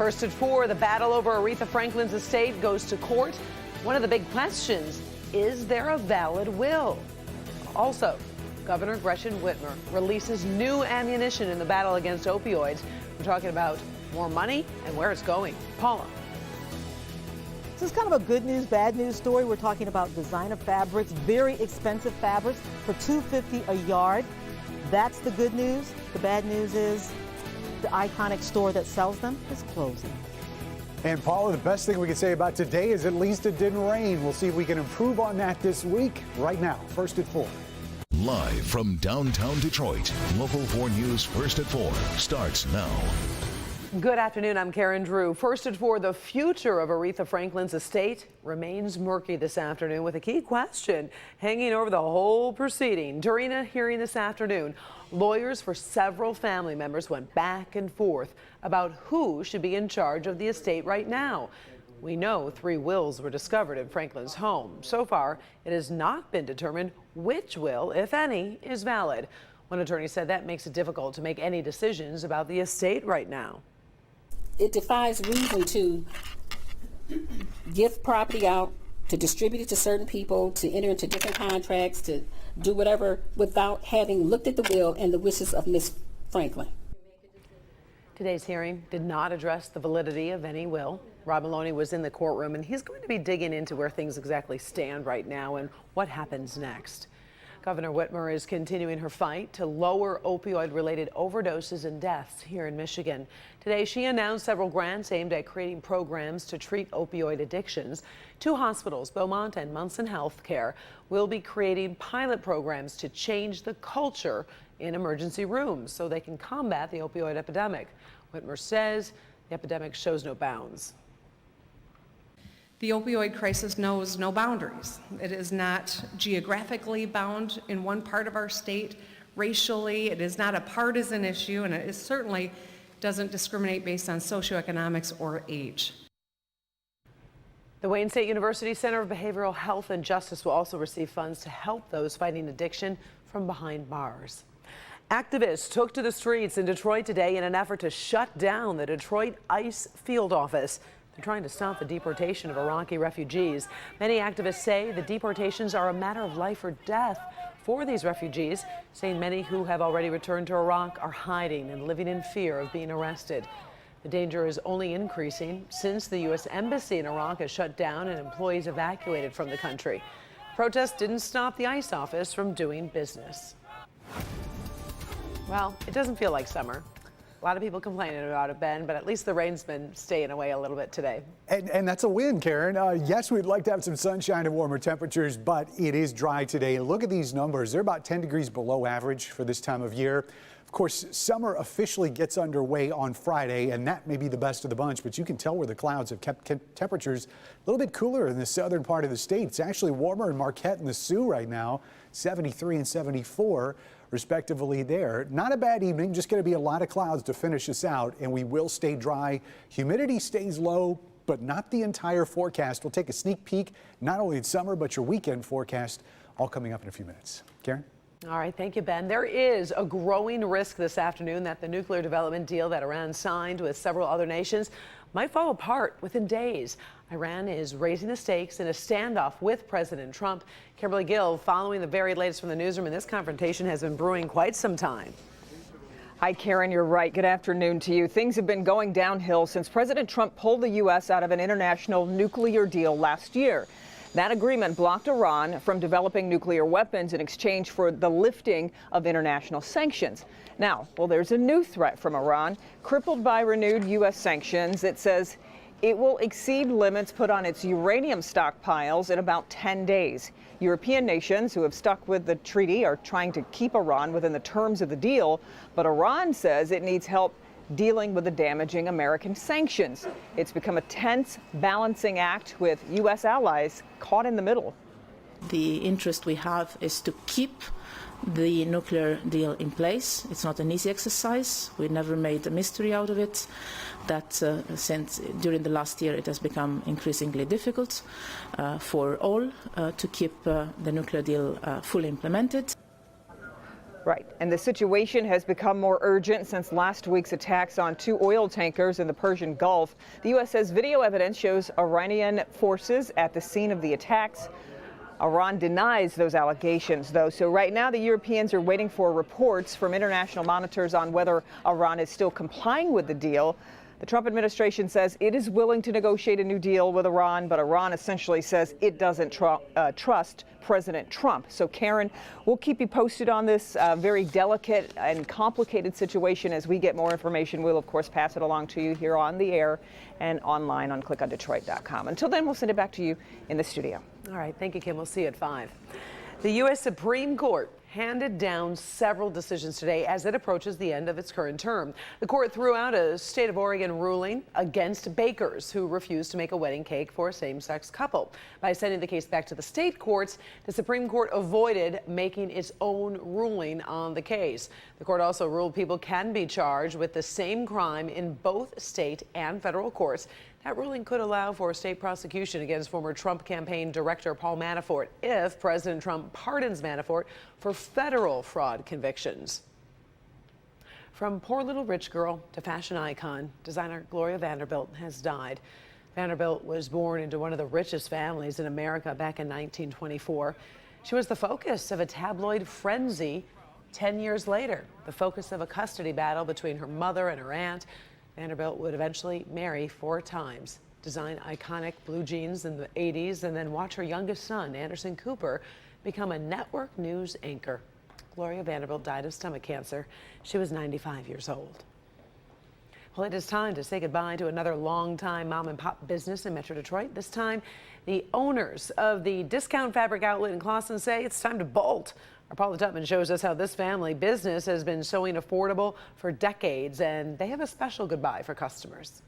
First at 4, the battle over Aretha Franklin's estate goes to court. One of the big questions, is there a valid will? Also, Governor Gretchen Whitmer releases new ammunition in the battle against opioids. We're talking about more money and where it's going. Paula. This is kind of a good news, bad news story. We're talking about designer fabrics, very expensive fabrics for $250 a yard. That's the good news. The bad news is the iconic store that sells them is closing. And Paula, the best thing we can say about today is at least it didn't rain. We'll see if we can improve on that this week. Right now, First at 4. Live from downtown Detroit, Local 4 News First at 4 starts now. Good afternoon, I'm Karen Drew. First at 4, the future of Aretha Franklin's estate remains murky this afternoon with a key question hanging over the whole proceeding. During a hearing this afternoon, lawyers for several family members went back and forth about who should be in charge of the estate right now. We know 3 wills were discovered in Franklin's home. So far, it has not been determined which will, if any, is valid. One attorney said that makes it difficult to make any decisions about the estate right now. It defies reason to give property out, to distribute it to certain people, to enter into different contracts, to do whatever without having looked at the will and the wishes of Ms. Franklin. Today's hearing did not address the validity of any will. Rob Maloney was in the courtroom, and he's going to be digging into where things exactly stand right now and what happens next. Governor Whitmer is continuing her fight to lower opioid-related overdoses and deaths here in Michigan. Today, she announced several grants aimed at creating programs to treat opioid addictions. 2 hospitals, Beaumont and Munson Healthcare, will be creating pilot programs to change the culture in emergency rooms so they can combat the opioid epidemic. Whitmer says the epidemic shows no bounds. The opioid crisis knows no boundaries. It is not geographically bound in one part of our state, racially. It is not a partisan issue, and it certainly doesn't discriminate based on socioeconomics or age. The Wayne State University Center of Behavioral Health and Justice will also receive funds to help those fighting addiction from behind bars. Activists took to the streets in Detroit today in an effort to shut down the Detroit ICE field office. They're trying to stop the deportation of Iraqi refugees. Many activists say the deportations are a matter of life or death for these refugees, saying many who have already returned to Iraq are hiding and living in fear of being arrested. The danger is only increasing since the U.S. Embassy in Iraq has shut down and employees evacuated from the country. Protests didn't stop the ICE office from doing business. Well, it doesn't feel like summer. A lot of people complaining about it, Ben, but at least the rain's been staying away a little bit today. And that's a win, Karen. Yes, we'd like to have some sunshine and warmer temperatures, but it is dry today. Look at these numbers. They're about 10 degrees below average for this time of year. Of course, summer officially gets underway on Friday, and that may be the best of the bunch, but you can tell where the clouds have kept temperatures a little bit cooler in the southern part of the state. It's actually warmer in Marquette and the Sioux right now, 73 and 74. Respectively there. Not a bad evening, just going to be a lot of clouds to finish us out, and we will stay dry. Humidity stays low, but not the entire forecast. We'll take a sneak peek, not only at summer, but your weekend forecast, all coming up in a few minutes. Karen? All right, thank you, Ben. There is a growing risk this afternoon that the nuclear development deal that Iran signed with several other nations might fall apart within days. Iran is raising the stakes in a standoff with President Trump. Kimberly Gill, following the very latest from the newsroom, and this confrontation has been brewing quite some time. Hi, Karen, you're right. Good afternoon to you. Things have been going downhill since President Trump pulled the U.S. out of an international nuclear deal last year. That agreement blocked Iran from developing nuclear weapons in exchange for the lifting of international sanctions. Now, well, there's a new threat from Iran, crippled by renewed U.S. sanctions that says it will exceed limits put on its uranium stockpiles in about 10 days. European nations who have stuck with the treaty are trying to keep Iran within the terms of the deal, but Iran says it needs help dealing with the damaging American sanctions. It's become a tense balancing act with U.S. allies caught in the middle. The interest we have is to keep the nuclear deal in place. It's not an easy exercise. We never made a mystery out of it. That since during the last year it has become increasingly difficult for all to keep the nuclear deal fully implemented. Right, and the situation has become more urgent since last week's attacks on 2 oil tankers in the Persian Gulf. The U.S. says video evidence shows Iranian forces at the scene of the attacks. Iran denies those allegations, though. So right now, the Europeans are waiting for reports from international monitors on whether Iran is still complying with the deal. The Trump administration says it is willing to negotiate a new deal with Iran, but Iran essentially says it doesn't trust President Trump. So, Karen, we'll keep you posted on this very delicate and complicated situation. As we get more information, we'll, of course, pass it along to you here on the air and online on clickondetroit.com. Until then, we'll send it back to you in the studio. All right. Thank you, Kim. We'll see you at 5. The U.S. Supreme Court handed down several decisions today as it approaches the end of its current term. The court threw out a state of Oregon ruling against bakers who refused to make a wedding cake for a same-sex couple. By sending the case back to the state courts, the Supreme Court avoided making its own ruling on the case. The court also ruled people can be charged with the same crime in both state and federal courts. That ruling could allow for state prosecution against former Trump campaign director Paul Manafort if President Trump pardons Manafort for federal fraud convictions. From poor little rich girl to fashion icon, designer Gloria Vanderbilt has died. Vanderbilt was born into one of the richest families in America back in 1924. She was the focus of a tabloid frenzy 10 years later, the focus of a custody battle between her mother and her aunt. Vanderbilt would eventually marry 4 times, design iconic blue jeans in the 80s, and then watch her youngest son, Anderson Cooper, become a network news anchor. Gloria Vanderbilt died of stomach cancer. She was 95 years old. Well, it is time to say goodbye to another longtime mom and pop business in Metro Detroit. This time, the owners of the discount fabric outlet in Clawson say it's time to bolt. Our Paula Tutman shows us how this family business has been sewing affordable for decades, and they have a special goodbye for customers.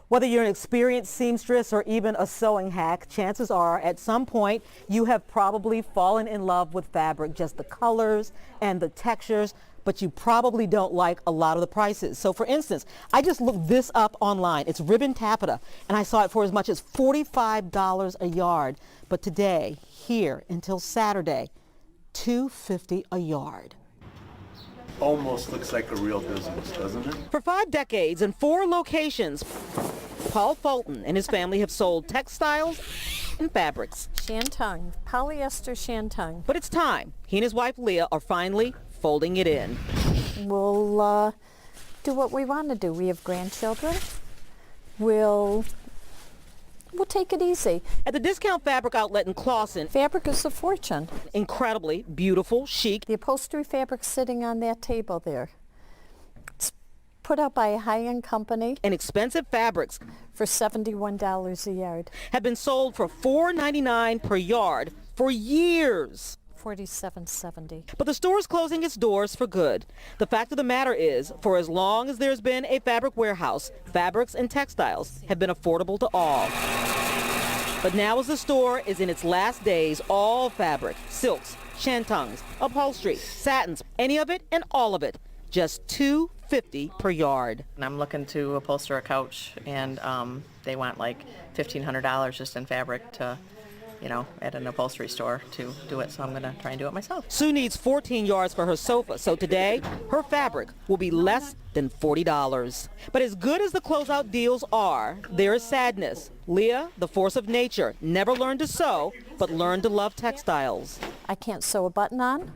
Whether you're an experienced seamstress or even a sewing hack, chances are at some point you have probably fallen in love with fabric, just the colors and the textures, but you probably don't like a lot of the prices. So for instance, I just looked this up online. It's ribbon taffeta, and I saw it for as much as $45 a yard. But today, here until Saturday, $2.50 a yard. Almost looks like a real business, doesn't it? For 5 decades and 4 locations, Paul Fulton and his family have sold textiles and fabrics. Shantung, polyester shantung. But it's time. He and his wife Leah are finally folding it in. We'll do what we want to do. We have grandchildren. We'll take it easy. At the discount fabric outlet in Clawson, Fabric is a fortune. incredibly beautiful, chic, The upholstery fabric sitting on that table there. It's put out by a high-end company and expensive fabrics for $71 a yard. have been sold for $4.99 per yard for years. $47.70. But the store is closing its doors for good. The fact of the matter is, for as long as there's been a fabric warehouse, fabrics and textiles have been affordable to all. But now as the store is in its last days, all fabric, silks, shantungs, upholstery, satins, any of it and all of it, just $2.50 per yard. And I'm looking to upholster a couch, and they want like $1,500 just in fabric to, at an upholstery store to do it, so I'm going to try and do it myself. Sue needs 14 yards for her sofa, so today her fabric will be less than $40. But as good as the closeout deals are, there is sadness. Leah, the force of nature, never learned to sew, but learned to love textiles. I can't sew a button on,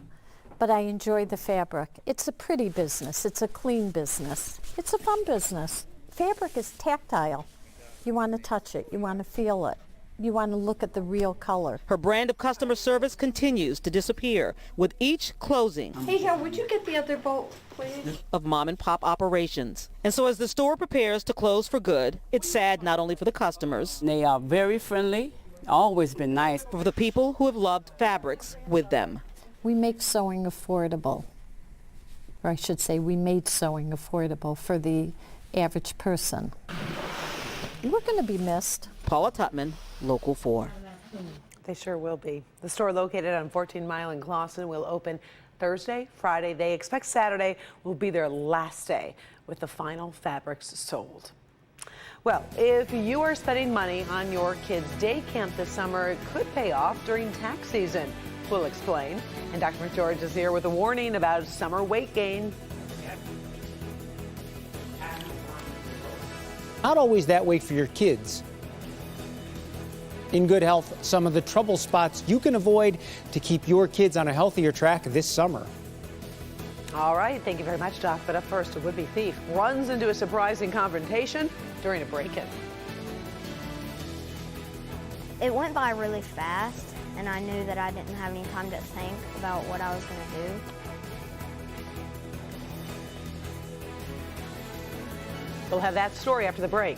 but I enjoy the fabric. It's a pretty business. It's a clean business. It's a fun business. Fabric is tactile. You want to touch it. You want to feel it. You want to look at the real color. Her brand of customer service continues to disappear with each closing Hey, Hill, would you get the other bowl, please? of mom and pop operations. And so as the store prepares to close for good, it's sad not only for the customers, They are very friendly, always been nice. but for the people who have loved fabrics with them. We make sewing affordable. Or I should say, we made sewing affordable for the average person. We're going to be missed. Paula Tutman, Local 4. They sure will be. The store located on 14 Mile in Clawson will open Thursday, Friday. They expect Saturday will be their last day with the final fabrics sold. Well, if you are spending money on your kids' day camp this summer, it could pay off during tax season. will explain. And Dr. McGeorge is here with a warning about summer weight gain. Not always that way for your kids. In Good Health, some of the trouble spots you can avoid to keep your kids on a healthier track this summer. All right, thank you very much, Doc. But up first, a would-be thief runs into a surprising confrontation during a break-in. It went by really fast, and I knew that I didn't have any time to think about what I was going to do. We'll have that story after the break.